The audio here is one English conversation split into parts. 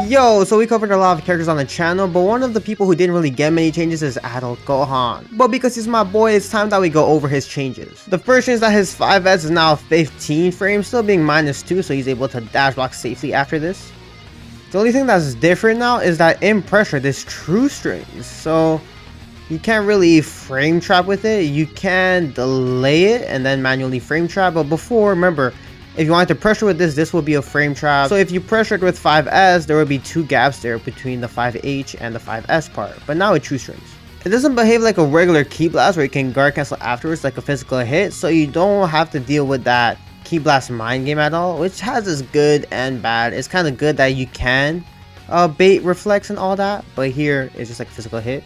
Yo, so we covered a lot of characters on the channel, but one of the people who didn't really get many changes is Adult Gohan. But because he's my boy, it's time that we go over his changes. The first change is that his 5S is now 15 frames, still being -2, so he's able to dash block safely after this. The only thing that's different now is that in pressure, there's true strings, so you can't really frame trap with it. You can delay it and then manually frame trap, but before, remember, if you wanted to pressure with this, this will be a frame trap. So if you pressured with 5S, there would be 2 gaps there between the 5H and the 5S part, but now with true strings. It doesn't behave like a regular ki blast where you can guard cancel afterwards like a physical hit, so you don't have to deal with that ki blast mind game at all, which has its good and bad. It's kind of good that you can bait reflex and all that, but here it's just like a physical hit.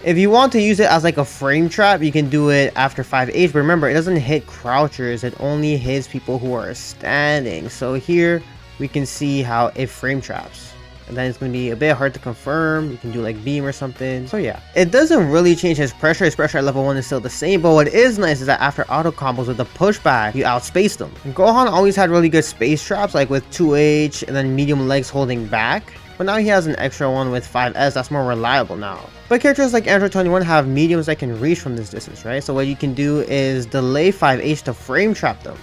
If you want to use it as like a frame trap, you can do it after 5H, but remember, it doesn't hit crouchers, it only hits people who are standing. So here we can see how it frame traps, and then it's going to be a bit hard to confirm. You can do like beam or something. So yeah, it doesn't really change his pressure. His pressure at level 1 is still the same, but what is nice is that after auto combos with the pushback, you outspace them. And Gohan always had really good space traps, like with 2H and then medium legs holding back. But now he has an extra one with 5S that's more reliable now. But characters like Android 21 have mediums that can reach from this distance, right? So what you can do is delay 5H to frame trap them.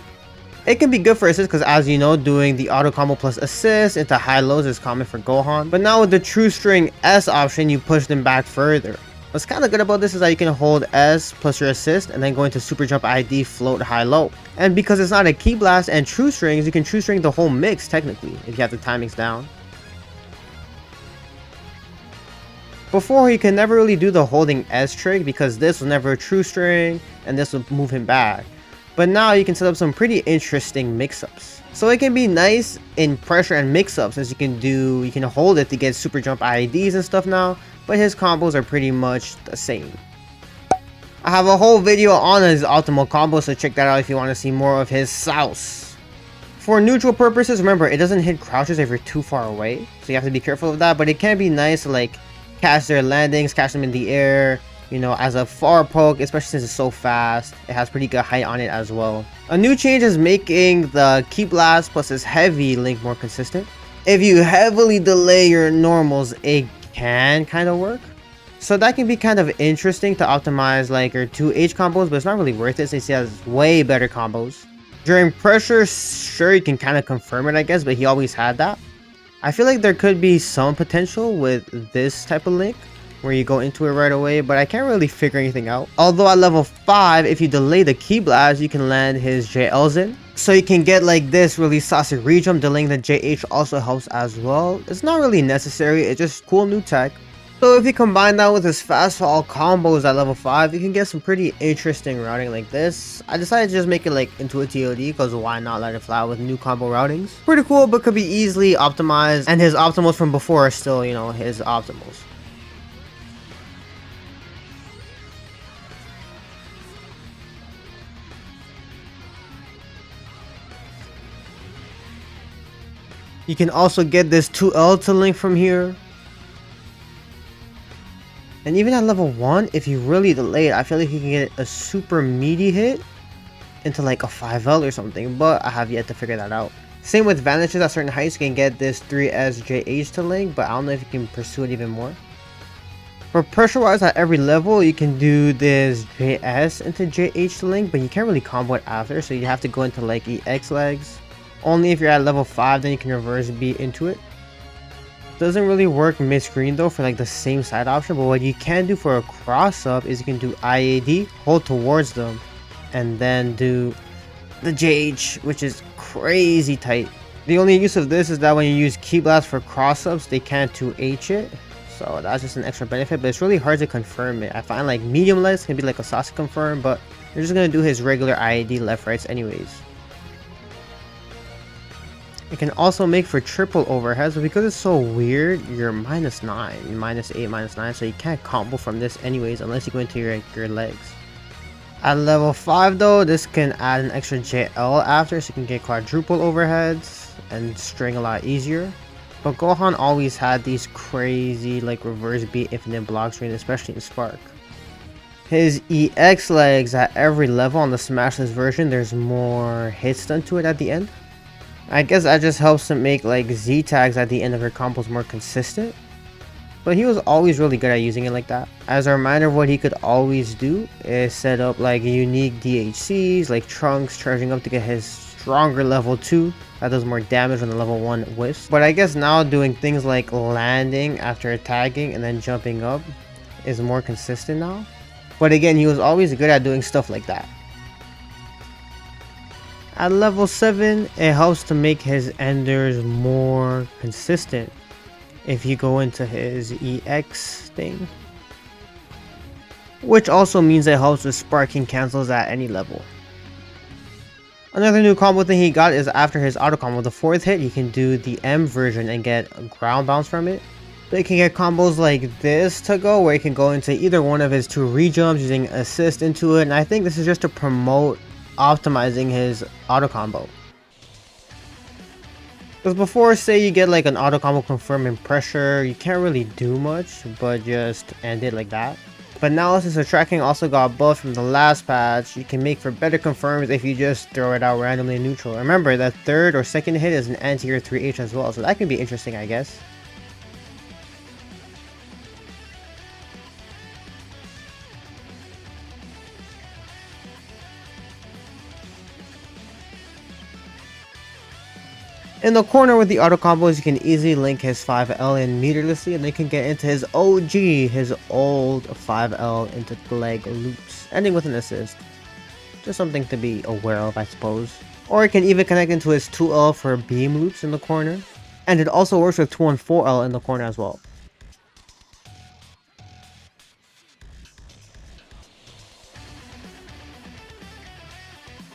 It can be good for assist because, as you know, doing the auto combo plus assist into high lows is common for Gohan. But now with the true string S option, you push them back further. What's kind of good about this is that you can hold S plus your assist and then go into super jump ID float high low. And because it's not a ki blast and true strings, you can true string the whole mix technically if you have the timings down. Before, he can never really do the holding S trick because this was never a true string and this would move him back. But now you can set up some pretty interesting mix-ups. So it can be nice in pressure and mix-ups, as you can hold it to get super jump IEDs and stuff now, but his combos are pretty much the same. I have a whole video on his optimal combo, so check that out if you want to see more of his sauce. For neutral purposes, remember, it doesn't hit crouches if you're too far away, so you have to be careful of that, but it can be nice to like catch their landings, catch them in the air, you know, as a far poke, especially since it's so fast. It has pretty good height on it as well. A new change is making the ki blast plus his heavy link more consistent. If you heavily delay your normals, it can kind of work. So that can be kind of interesting to optimize like your 2H combos, but it's not really worth it since he has way better combos. During pressure, sure, you can kind of confirm it, I guess, but he always had that. I feel like there could be some potential with this type of link where you go into it right away, but I can't really figure anything out. Although at level 5, if you delay the ki blast, you can land his JLs in. So you can get like this really saucy rejump. Delaying the JH also helps as well. It's not really necessary, it's just cool new tech. So if you combine that with his fast fall combos at level 5, you can get some pretty interesting routing like this. I decided to just make it like into a TOD because why not let it fly with new combo routings. Pretty cool, but could be easily optimized, and his optimals from before are still, you know, his optimals. You can also get this 2L to link from here. And even at level 1, if you really delay it, I feel like you can get a super meaty hit into like a 5L or something, but I have yet to figure that out. Same with vanishes at certain heights, you can get this 3SJH to link, but I don't know if you can pursue it even more. For pressure wise at every level, you can do this JS into JH to link, but you can't really combo it after, so you have to go into like EX legs. Only if you're at level 5, then you can reverse B into it. Doesn't really work mid-screen though for like the same side option, but what you can do for a cross-up is you can do IAD, hold towards them, and then do the JH, which is crazy tight. The only use of this is that when you use ki blast for cross-ups, they can't 2H it, so that's just an extra benefit, but it's really hard to confirm it. I find like medium legs can be like a saucy confirm, but you're just gonna do his regular IAD left rights anyways. It can also make for triple overheads, but because it's so weird, you're -9, -8, -9, so you can't combo from this anyways unless you go into your legs. At level 5 though, this can add an extra JL after, so you can get quadruple overheads and string a lot easier. But Gohan always had these crazy like reverse beat infinite block string, especially in Spark. His EX legs at every level on the Smashless version, there's more hits done to it at the end. I guess that just helps to make like Z tags at the end of her combos more consistent. But he was always really good at using it like that. As a reminder of what he could always do is set up like unique DHCs, like Trunks charging up to get his stronger level 2 that does more damage on the level 1 whiffs. But I guess now doing things like landing after tagging and then jumping up is more consistent now. But again, he was always good at doing stuff like that. At level 7, it helps to make his enders more consistent if you go into his EX thing. Which also means it helps with sparking cancels at any level. Another new combo thing he got is after his auto combo, the 4th hit, he can do the M version and get a ground bounce from it. So he can get combos like this to go, where he can go into either one of his 2 rejumps using assist into it. And I think this is just to promote optimizing his auto combo. Because before, say you get like an auto combo confirm in pressure, you can't really do much but just end it like that. But now since the tracking also got buffed from the last patch, you can make for better confirms if you just throw it out randomly in neutral. Remember that 3rd or 2nd hit is an anti-air 3H as well, so that can be interesting, I guess. In the corner with the auto combos, you can easily link his 5L in meterlessly, and then you can get into his OG, his old 5L into leg loops, ending with an assist. Just something to be aware of, I suppose. Or you can even connect into his 2L for beam loops in the corner, and it also works with 2 and 4L in the corner as well.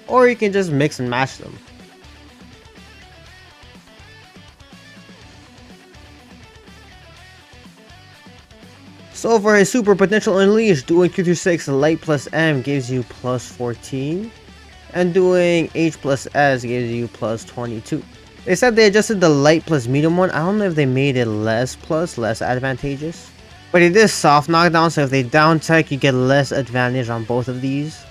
Or you can just mix and match them. So for his super potential unleashed, doing Q through 6 light plus M gives you plus 14, and doing H plus S gives you plus 22. They said they adjusted the light plus medium one. I don't know if they made it less advantageous, but it is soft knockdown, so if they down tech, you get less advantage on both of these.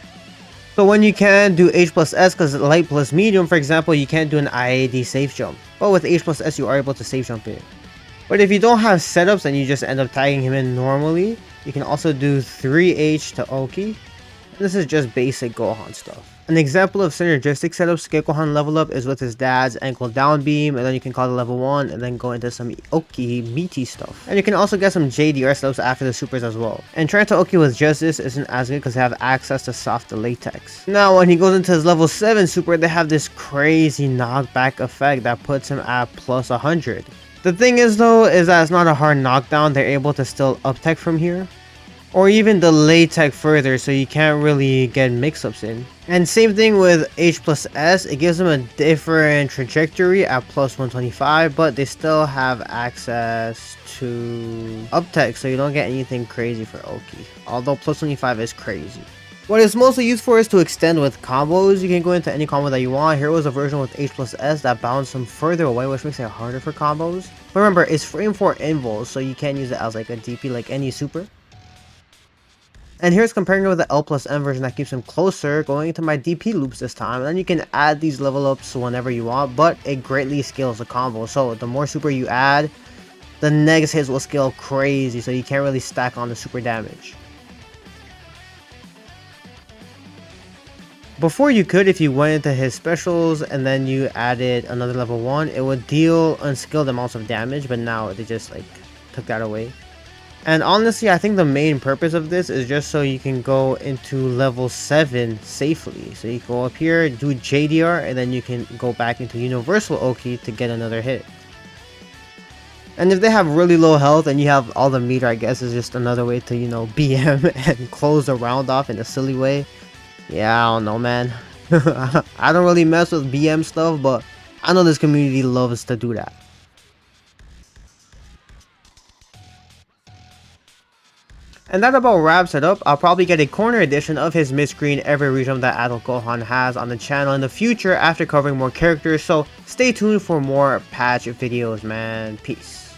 So when you can do H plus S, because light plus medium, for example, you can't do an IAD safe jump, but with H plus S you are able to safe jump it. But if you don't have setups and you just end up tagging him in normally, you can also do 3H to Oki. This is just basic Gohan stuff. An example of synergistic setups to get Gohan level up is with his dad's ankle down beam, and then you can call the level 1 and then go into some Oki meaty stuff. And you can also get some JDR setups after the supers as well. And trying to Oki with just this isn't as good because they have access to soft latex. Now when he goes into his level 7 super, they have this crazy knockback effect that puts him at plus 100. The thing is though, is that it's not a hard knockdown. They're able to still up tech from here, or even delay tech further, so you can't really get mix-ups in. And same thing with H plus S, it gives them a different trajectory at plus 125, but they still have access to up tech, so you don't get anything crazy for Oki, although plus 25 is crazy. What it's mostly used for is to extend with combos. You can go into any combo that you want. Here was a version with H plus S that bounced them further away, which makes it harder for combos. But remember, it's frame 4 invul, so you can't use it as like a DP like any super. And here's comparing it with the L plus M version that keeps him closer, going into my DP loops this time. And then you can add these level ups whenever you want, but it greatly scales the combo. So the more super you add, the next hits will scale crazy, so you can't really stack on the super damage. Before you could, if you went into his specials and then you added another level 1, it would deal unskilled amounts of damage, but now they just like took that away. And honestly, I think the main purpose of this is just so you can go into level 7 safely. So you go up here, do JDR, and then you can go back into Universal Oki to get another hit. And if they have really low health and you have all the meter, I guess is just another way to, you know, BM and close the round off in a silly way. Yeah, I don't know, man. I don't really mess with BM stuff, but I know this community loves to do that. And that about wraps it up. I'll probably get a corner edition of his mid-screen every rejump that Adult Gohan has on the channel in the future after covering more characters, so stay tuned for more patch videos, man. Peace.